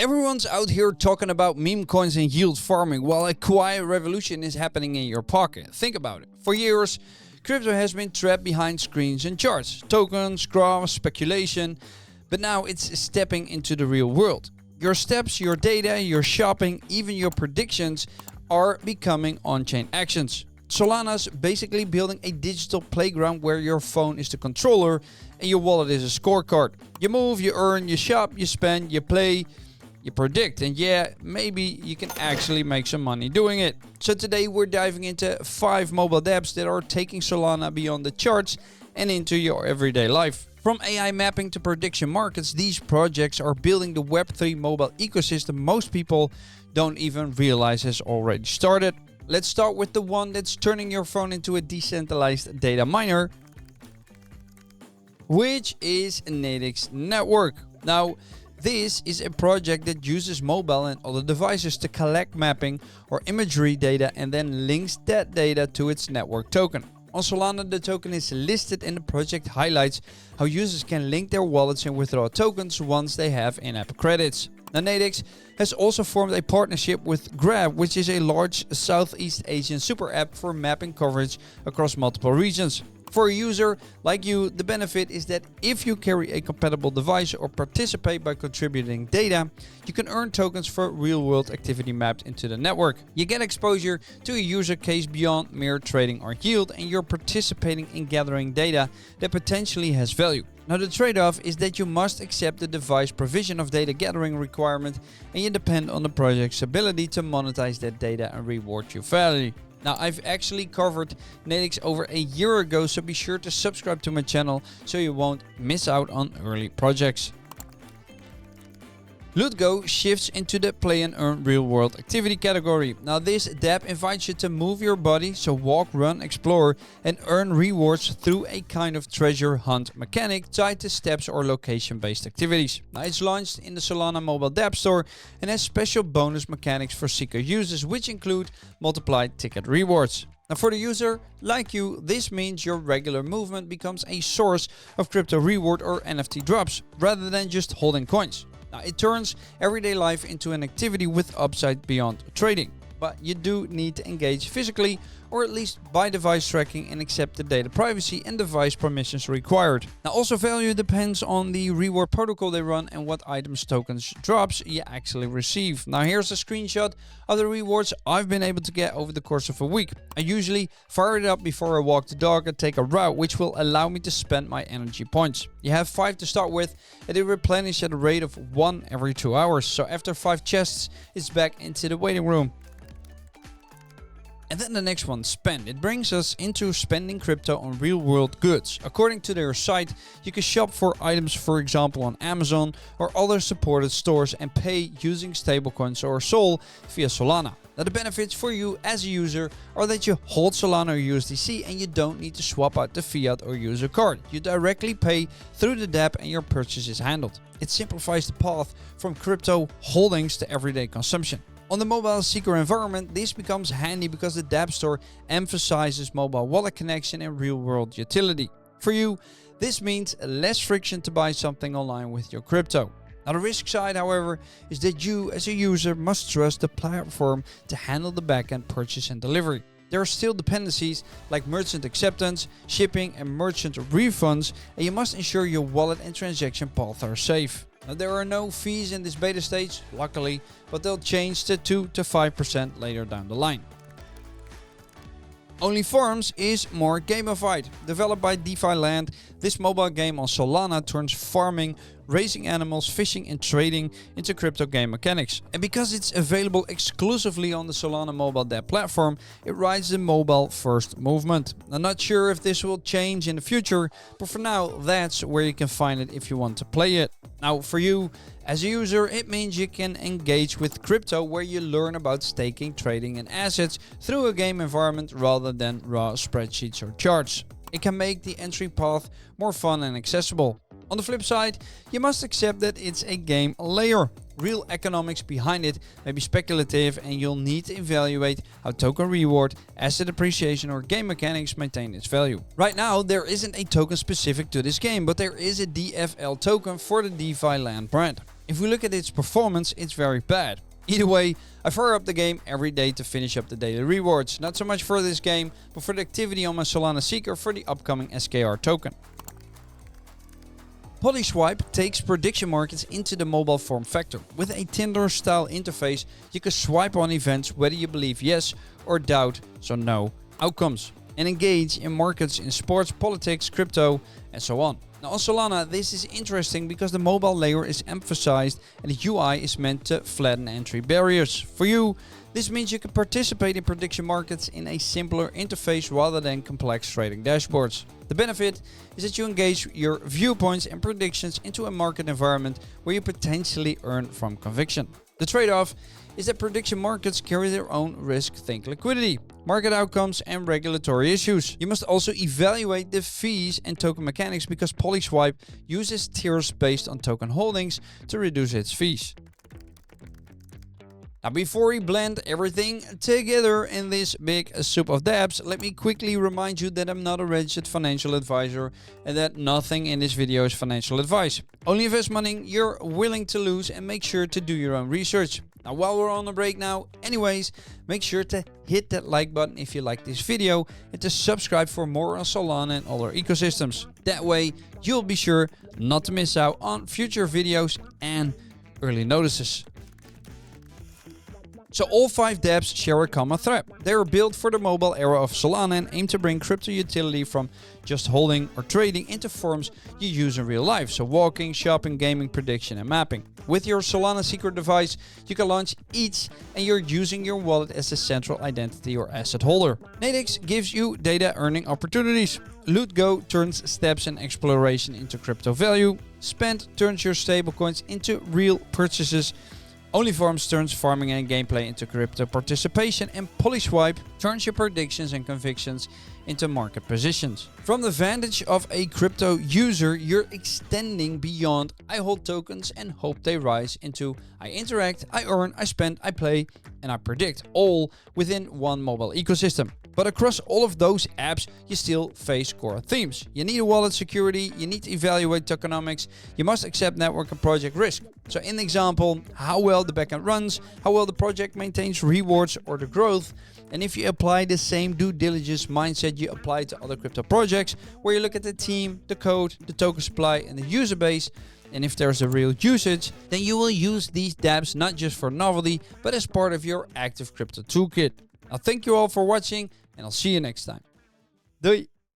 Everyone's out here talking about meme coins and yield farming while a quiet revolution is happening in your pocket. Think about it. For years, crypto has been trapped behind screens and charts, tokens, graphs, speculation, but now it's stepping into the real world. Your steps, your data, your shopping, even your predictions are becoming on-chain actions. Solana's basically building a digital playground where your phone is the controller and your wallet is a scorecard. You move, you earn, you shop, you spend, you play, you predict, and yeah, maybe you can actually make some money doing it. So today we're diving into 5 mobile dApps that are taking Solana beyond the charts and into your everyday life. From AI mapping to prediction markets, these projects are building the Web3 mobile ecosystem most people don't even realize has already started. Let's start with the one that's turning your phone into a decentralized data miner, which is Natix Network. Now, this is a project that uses mobile and other devices to collect mapping or imagery data and then links that data to its network token. On Solana, the token is listed and the project highlights how users can link their wallets and withdraw tokens once they have in-app credits. Now, Natix has also formed a partnership with Grab, which is a large Southeast Asian super app for mapping coverage across multiple regions. For a user like you, the benefit is that if you carry a compatible device or participate by contributing data, you can earn tokens for real-world activity mapped into the network. You get exposure to a user case beyond mere trading or yield, and you're participating in gathering data that potentially has value. Now, the trade-off is that you must accept the device provision of data gathering requirement, and you depend on the project's ability to monetize that data and reward you fairly. Now, I've actually covered Natix over a year ago, so be sure to subscribe to my channel so you won't miss out on early projects. LootGo shifts into the play and earn real world activity category. Now, this dApp invites you to move your body, so walk, run, explore, and earn rewards through a kind of treasure hunt mechanic tied to steps or location based activities. Now, it's launched in the Solana mobile dApp store and has special bonus mechanics for Seeker users, which include multiplied ticket rewards. Now, for the user like you, this means your regular movement becomes a source of crypto reward or NFT drops, rather than just holding coins. Now, it turns everyday life into an activity with upside beyond trading, but you do need to engage physically or at least buy device tracking and accept the data privacy and device permissions required. Now, also value depends on the reward protocol they run and what items, tokens, drops you actually receive. Now, here's a screenshot of the rewards I've been able to get over the course of a week. I usually fire it up before I walk the dog and take a route, which will allow me to spend my energy points. You have 5 to start with, and they replenish at a rate of 1 every 2 hours. So after 5 chests, it's back into the waiting room. And then the next one, spend. It brings us into spending crypto on real world goods. According to their site, you can shop for items, for example, on Amazon or other supported stores and pay using stablecoins or Sol via Solana. Now, the benefits for you as a user are that you hold Solana or USDC and you don't need to swap out the fiat or use a card. You directly pay through the dApp and your purchase is handled. It simplifies the path from crypto holdings to everyday consumption. On the mobile Seeker environment, this becomes handy because the dApp store emphasizes mobile wallet connection and real-world utility. For you, this means less friction to buy something online with your crypto. Now, the risk side, however, is that you as a user must trust the platform to handle the backend purchase and delivery. There are still dependencies like merchant acceptance, shipping, and merchant refunds, and you must ensure your wallet and transaction paths are safe. Now, there are no fees in this beta stage, luckily, but they'll change to 2 to 5% later down the line. Only Farms is more gamified. Developed by DeFi Land, this mobile game on Solana turns farming, raising animals, fishing and trading into crypto game mechanics. And because it's available exclusively on the Solana mobile dApp platform, it rides the mobile first movement. I'm not sure if this will change in the future, but for now, that's where you can find it if you want to play it. Now, for you as a user, it means you can engage with crypto where you learn about staking, trading and assets through a game environment rather than raw spreadsheets or charts. It can make the entry path more fun and accessible. On the flip side, you must accept that it's a game layer. Real economics behind it may be speculative and you'll need to evaluate how token reward, asset appreciation or game mechanics maintain its value. Right now, there isn't a token specific to this game, but there is a DFL token for the DeFi Land brand. If we look at its performance, it's very bad. Either way, I fire up the game every day to finish up the daily rewards. Not so much for this game, but for the activity on my Solana Seeker for the upcoming SKR token. Polyswipe takes prediction markets into the mobile form factor. With a Tinder style interface, you can swipe on events whether you believe yes or doubt, so no, outcomes, and engage in markets in sports, politics, crypto, and so on. Now on Solana, this is interesting because the mobile layer is emphasized and the UI is meant to flatten entry barriers. For you, this means you can participate in prediction markets in a simpler interface rather than complex trading dashboards. The benefit is that you engage your viewpoints and predictions into a market environment where you potentially earn from conviction. The trade-off is that prediction markets carry their own risk, think liquidity, market outcomes, and regulatory issues. You must also evaluate the fees and token mechanics because Polyswipe uses tiers based on token holdings to reduce its fees. Now, before we blend everything together in this big soup of dApps, let me quickly remind you that I'm not a registered financial advisor and that nothing in this video is financial advice. Only invest money you're willing to lose and make sure to do your own research. Now, while we're on a break now, anyways, make sure to hit that like button if you like this video and to subscribe for more on Solana and other ecosystems. That way, you'll be sure not to miss out on future videos and early notices. So all 5 dApps share a common thread. They are built for the mobile era of Solana and aim to bring crypto utility from just holding or trading into forms you use in real life. So walking, shopping, gaming, prediction, and mapping. With your Solana Seeker device, you can launch each and you're using your wallet as the central identity or asset holder. Natix gives you data earning opportunities. Loot Go turns steps and exploration into crypto value. Spend turns your stablecoins into real purchases. OnlyFarms turns farming and gameplay into crypto participation, and Polyswipe turns your predictions and convictions into market positions. From the vantage of a crypto user, you're extending beyond I hold tokens and hope they rise into I interact, I earn, I spend, I play, and I predict, all within one mobile ecosystem. But across all of those apps, you still face core themes. You need a wallet security, you need to evaluate tokenomics, you must accept network and project risk. So in the example, how well the backend runs, how well the project maintains rewards or the growth, and if you apply the same due diligence mindset you apply to other crypto projects, where you look at the team, the code, the token supply, and the user base, and if there's a real usage, then you will use these dApps not just for novelty, but as part of your active crypto toolkit. Now thank you all for watching, and I'll see you next time. Doei!